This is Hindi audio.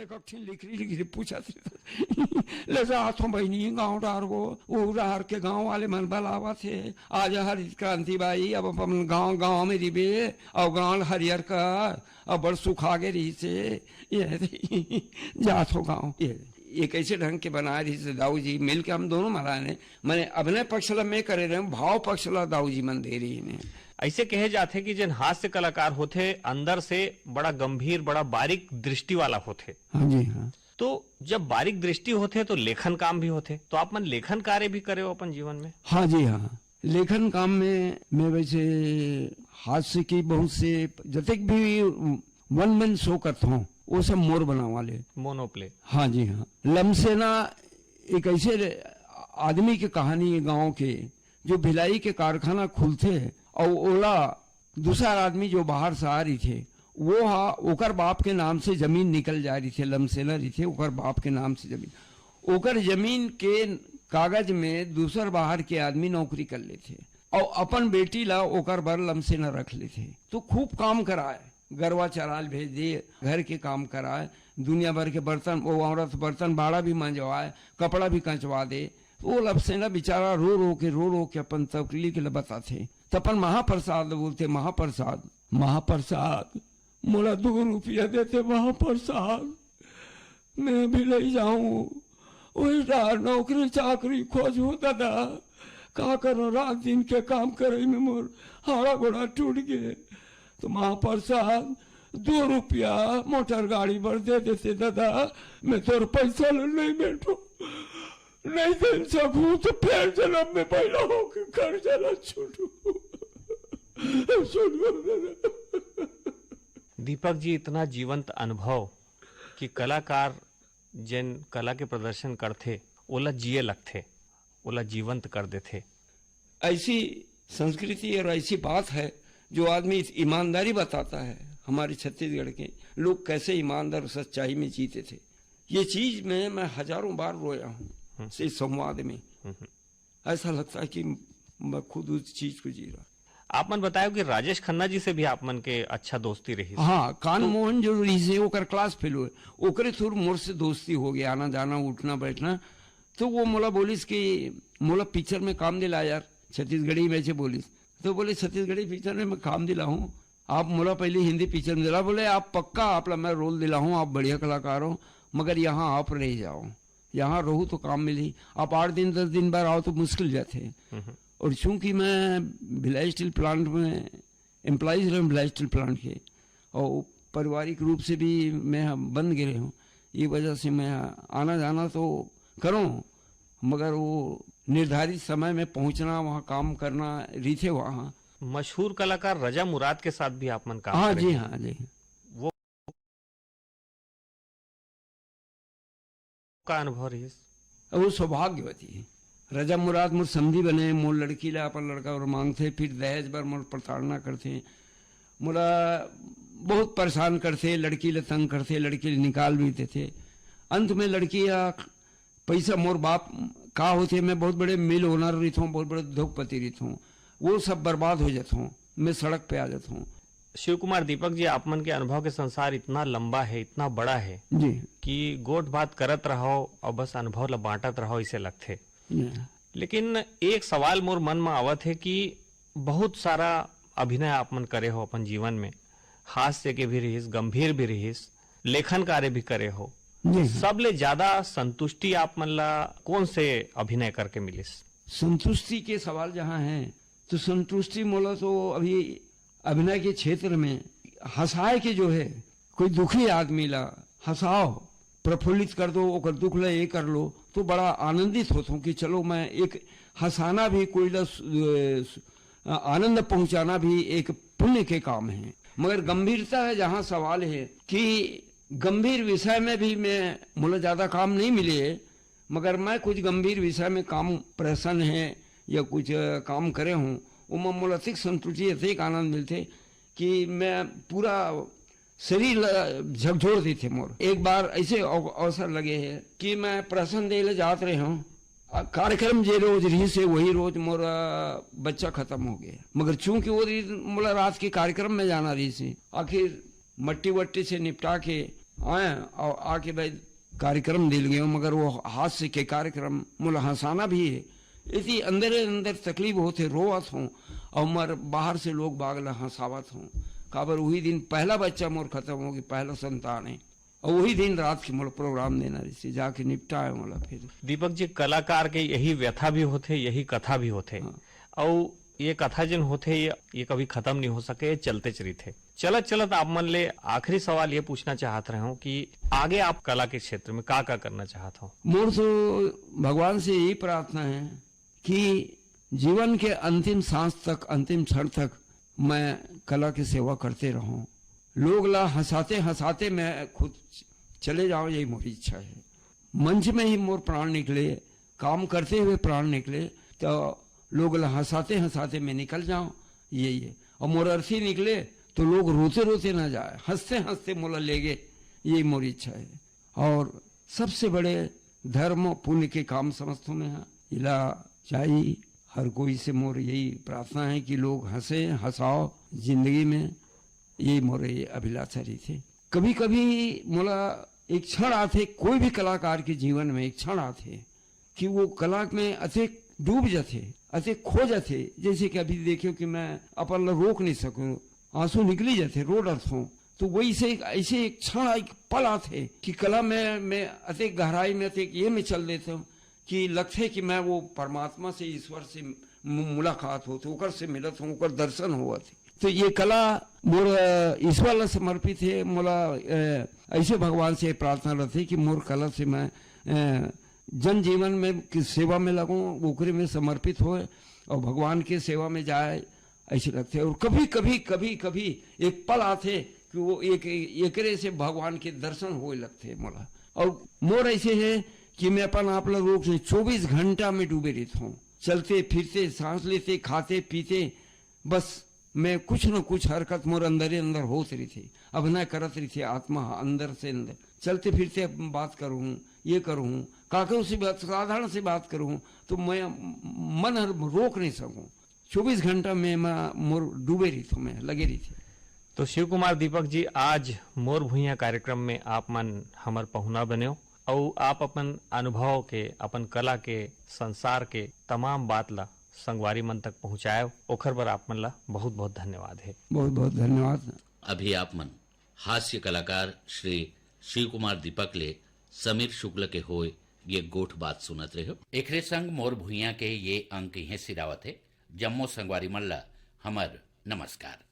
कक्षी लिख रही पूछा ले जा हाथों बहनी गाँव डार को उड़ार के गाँव वाले मन बलावा थे आज हरित क्रांति बाई अब अपन गाँव में रिबे और गाँव हरियर का अब बड़ सुखा गे रही से ये जात हो गाँव ये कैसे ढंग के बना रही से दाऊ जी मिल के हम दोनों महाराज ने मैंने अभिनय पक्षला में करे रहे भाव पक्षला दाऊ जी मन दे रही ने। ऐसे कहे जाते कि जिन हास्य कलाकार होते अंदर से बड़ा गंभीर बड़ा बारीक दृष्टि वाला होते। हाँ जी हाँ। तो जब बारीक दृष्टि होते तो लेखन काम भी होते, तो आप मन लेखन कार्य भी करे हो अपन जीवन में? हाँ जी हाँ, लेखन काम में मैं वैसे हास्य की बहुत से जतक भी वन मन शो करता हूँ वो सब मोर बना वाले मोनोप्ले। हाँ जी हाँ। लमसेना एक ऐसे आदमी की कहानी है गांव के जो भिलाई के कारखाना खुलते और ओला दूसरा आदमी जो बाहर से आ रही थे वो ओकर बाप के नाम से जमीन निकल जा रही थे, लमसेना रही थे ओकर बाप के नाम से जमीन, ओकर जमीन के कागज में दूसर बाहर के आदमी नौकरी कर लेते और अपन बेटी ला ओकर बर लमसेना रख लेते। तो खूब काम कराए, गरवा चराल भेज दिए, घर के काम कराए, दुनिया भर के बर्तन वो औरत बर्तन बाड़ा भी मंजवाए, कपड़ा भी कंचवा दे। वो लमसेना बेचारा रो रो के अपन तकलीफ के बताते। तपन महाप्रसाद बोलते, महाप्रसाद महाप्रसाद मोला 2 रुपया देते महाप्रसाद, मैं भी ले जाऊं वही नौकरी चाकरी खोजू दादा, का करो रात दिन के काम करे में मोर हाड़ा घोड़ा टूट गए। तो महाप्रसाद 2 रुपया मोटर गाड़ी पर दे देते दादा, मैं तोर पैसा नहीं बैठू नहीं दे सकूं तो फिर जन्म में पैदा होकर घर चला छूटू। दीपक जी, इतना जीवंत अनुभव कि कलाकार जिन कला के प्रदर्शन करते ओला जिए लगते, ओला जीवंत कर देते। ऐसी संस्कृति और ऐसी बात है जो आदमी ईमानदारी बताता है। हमारे छत्तीसगढ़ के लोग कैसे ईमानदार और सच्चाई में जीते थे, ये चीज में मैं हजारों बार रोया हूँ इस संवाद में। ऐसा लगता है कि मैं खुद उस चीज को जी रहा। आप मन बतायो कि राजेश खन्ना जी से भी आप मन के अच्छा दोस्ती रही। हाँ, कान मोहन जो रही से ओकर क्लास फेलो ओकरे थ्रू मोर से दोस्ती हो गया, आना जाना उठना बैठना। तो वो मोला बोलिस कि मोला पिक्चर में काम दिला यार, छत्तीसगढ़ी में से बोलिस। तो बोले छत्तीसगढ़ी पिक्चर में मैं काम दिला हूँ, आप मोला पहले हिंदी पिक्चर में दिला। बोले आप पक्का आप मैं रोल दिला हूँ, आप बढ़िया कलाकार हो, मगर यहाँ आप रह जाओ, यहाँ रहू तो काम मिली, आप 8 दिन 10 दिन बाद आओ तो मुश्किल जाते। और चूंकि मैं भिलाई स्टील प्लांट में एम्प्लॉइज रहा, भिलाई स्टील प्लांट के, और पारिवारिक रूप से भी मैं बन गए हूँ, ये वजह से मैं आना जाना तो करूँ, मगर वो निर्धारित समय में पहुंचना, वहाँ काम करना रीते वहाँ। मशहूर कलाकार रजा मुराद के साथ भी आप मन काम हाँ जी हाँ जी। वो का अनुभव रही? वो सौभाग्यवती है। रजा मुराद मोर समझी बने, मोर लड़की ला अपन लड़का और मांगते, फिर दहेज बर मोर प्रताड़ना करते, मोला बहुत परेशान करते, लड़की ले तंग करते, लड़की ले निकाल भी देते। अंत में लड़की या पैसा मोर बाप का होते, मैं बहुत बड़े मिल ओनर रही हूँ, बहुत बड़े उद्योगपति रही हूँ, वो सब बर्बाद हो जाता हूँ, मैं सड़क पे आ जाता हूँ। शिव कुमार दीपक जी, आप मन के अनुभव के संसार इतना लंबा है, इतना बड़ा है जी कि गोट बात करत रहो और बस अनुभव ला बांटत रहो इसे लगते। लेकिन एक सवाल मोर मन में आवत है कि बहुत सारा अभिनय आप मन करे हो अपन जीवन में, हास्य के भी रहीस, गंभीर भी रहीस, लेखन कार्य भी करे हो, सबले ज्यादा संतुष्टि आप मन ला कौन से अभिनय करके मिलिस? संतुष्टि के सवाल जहाँ है तो संतुष्टि मोला तो अभी अभिनय के क्षेत्र में हंसाए के जो है, कोई दुखी आदमी ला हंसाओ, प्रफुल्लित कर दो, ओकर दुख ला ये कर लो, तो बड़ा आनंदित होता हूँ कि चलो मैं एक हंसाना भी कोई आनंद पहुंचाना भी एक पुण्य के काम है। मगर गंभीरता है जहाँ सवाल है कि गंभीर विषय में भी मैं मुझे ज्यादा काम नहीं मिले, मगर मैं कुछ गंभीर विषय में काम प्रसन्न है या कुछ काम करे हूँ, वो मुझे अधिक संतुष्टि अधिक आनंद मिलते कि मैं पूरा शरीर झकझोर दी थे मोर। एक बार ऐसे अवसर लगे है कि मैं प्रसन्न दे ले जात रहे हूँ, कार्यक्रम जे रोज रही से वही रोज मोरा बच्चा खत्म हो गया, मगर चूंकि वो मोला रात के कार्यक्रम में जाना रही से, आखिर मट्टी वट्टी से निपटा के आए और आके भाई कार्यक्रम दिल गए, मगर वो हास्य के कार्यक्रम मुला हंसाना भी है, इसी अंदर अंदर तकलीफ होते रोवत हूँ और मर बाहर से लोग बागला हंसावत हूँ। काबर वही दिन पहला बच्चा मोर खत्म हो गया, पहला संतान है, और वही दिन रात के मोला प्रोग्राम देना रही जाके निपटाए मोला। फिर दीपक जी, कलाकार के यही व्यथा भी होते, यही कथा भी होते, और ये कथा जिन होते ये कभी खत्म नहीं हो सके, चलते चली थे। चलत चलत आप मन ले आखिरी सवाल ये पूछना चाहत रहे हूँ कि आगे आप कला के क्षेत्र में का करना चाहत हो? मोर तो भगवान से यही प्रार्थना है कि जीवन के अंतिम सांस तक, अंतिम क्षण तक मैं कला की सेवा करते रहूं, लोग ला हंसाते हंसाते मैं खुद चले जाऊं, यही मोरी इच्छा है। मंच में ही मोर प्राण निकले, काम करते हुए प्राण निकले, तो लोग ला हंसाते हंसाते मैं निकल जाऊं, यही है। और मोर अर्थी निकले तो लोग रोते रोते ना जाए, हंसते हंसते मोला ले गए, यही मोरी इच्छा है। और सबसे बड़े धर्म पुण्य के काम समझता में है, इला चाहिए हर कोई से मोर यही प्रार्थना है कि लोग हंसे हंसाओ जिंदगी में, यही मोरे अभिलाषा रही थे। कभी कभी मोला एक क्षण आते, कोई भी कलाकार के जीवन में एक क्षण आते कि वो कला में अधिक डूब जाते, अधिक खो जाते, जैसे कि अभी देखियो कि मैं अपन रोक नहीं सकूं, आंसू निकली जाते, रो डरता हूँ। तो वही से ऐसे एक क्षण एक पल आते कि कला में मैं अधिक गहराई में अधिक ये में चल देता हूँ कि लगते कि मैं वो परमात्मा से, ईश्वर से मुलाकात होती, ओकर से मिलत हूँ, ओकर दर्शन हुआ थे। तो ये कला मोर ईश्वर ला समर्पित है। मोला ऐसे भगवान से प्रार्थना रहती कि मोर कला से मैं जन जीवन में की सेवा में लगूं, ओकरे में समर्पित होए और भगवान के सेवा में जाए, ऐसे लगते। और कभी कभी कभी कभी एक पल आते कि वो एकरे से भगवान के दर्शन होए लगते मोला। और मोर ऐसे है कि मैं अपन आप लोग से 24 घंटा में डूबे रहता हूँ, चलते फिरते, सांस लेते, खाते पीते, बस मैं कुछ न कुछ हरकत मोर अंदर ही अंदर होत रही थी, अभिनय करत रही थी, आत्मा अंदर से अंदर चलते फिरते बात करूँ, ये करूँ, काके से बात, साधारण से बात करूँ, तो मैं मन रोक नहीं सकूँ। 24 घंटा में मैं मोर डूबे रही थी, मैं लगे रही थी। तो शिव कुमार दीपक जी, आज मोर भुइया कार्यक्रम में आप मन हमर पहुना बने और आप अपन अनुभव के, अपन कला के, संसार के तमाम बात ला संगवारी मन तक पहुँचाए, ओखर बर आप मन ला बहुत बहुत धन्यवाद है। बहुत बहुत धन्यवाद। अभी आप मन हास्य कलाकार श्री शिव कुमार दीपक ले समीर शुक्ल के होए ये गोठ बात सुनत रहे हो। एकरे संग मोर भुइया के ये अंक यहीं सिरावत है। जम्मो संगवारी मन ला हमर नमस्कार।